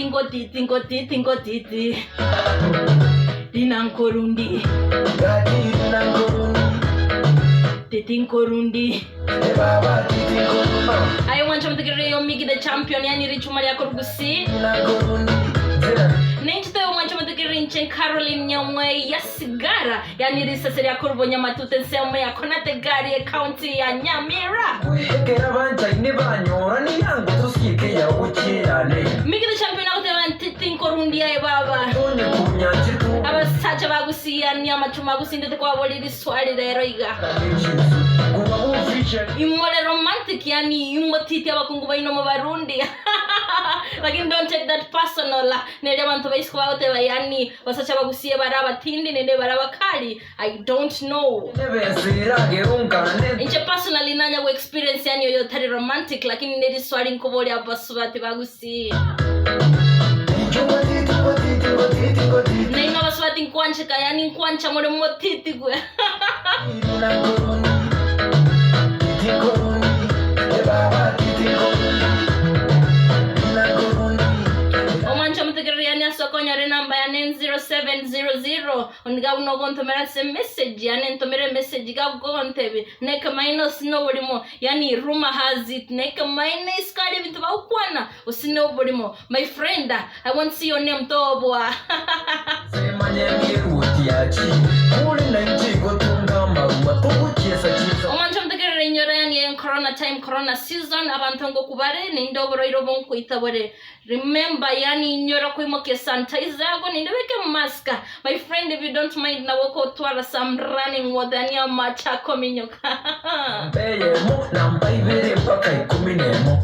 ngotiti dinankorundi Titinkorundi I want to make Migi the champion yani Richumari Akorugusi Ninchite want to make Rinchen Caroline Nyamwe Yasigara yani Risaseri Akorbo Nyamatute Selma ya Konate Gari County ya Nyamira Migi the champion out there and Titinkorundi ay baba Abasacha bagusi yani amachuma gusinde kwa boli swali rero iga Imole romantic yani imotiti abakungu baino mu Barundi Lakini don't take that personal nende abantu bayisiko baute yani basacha bagusiye barabatindi nende barabakali I don't know Inche personally nanya ku experience yani yo tari romantic lakini nende swali nkobole abasubati bagusiye Neina basubati nkwanchika yani nkwancha muri motiti gwe Sokonya renamba ya 0700 ondiga unogontomera se message yani ntomere message ga gontebe neka minus no burimo yani rumor has it neka minus kali bintu bakwana usino burimo my friend I want to see your name tobwa semanye ngiruti yachi kuri nanjigo tunga maruwa tukuchesa chisa omanje mtegere nyora yani corona time corona season abantu ngo kubare ni ndoboro irobo nkuitabore remember yani nyora kuimoke sanitizer yago ni ndebeke mask my friend if you don't mind na woko twara some running water ni amacha kominyoka mbeye mo na mbaibere paka ikumine mo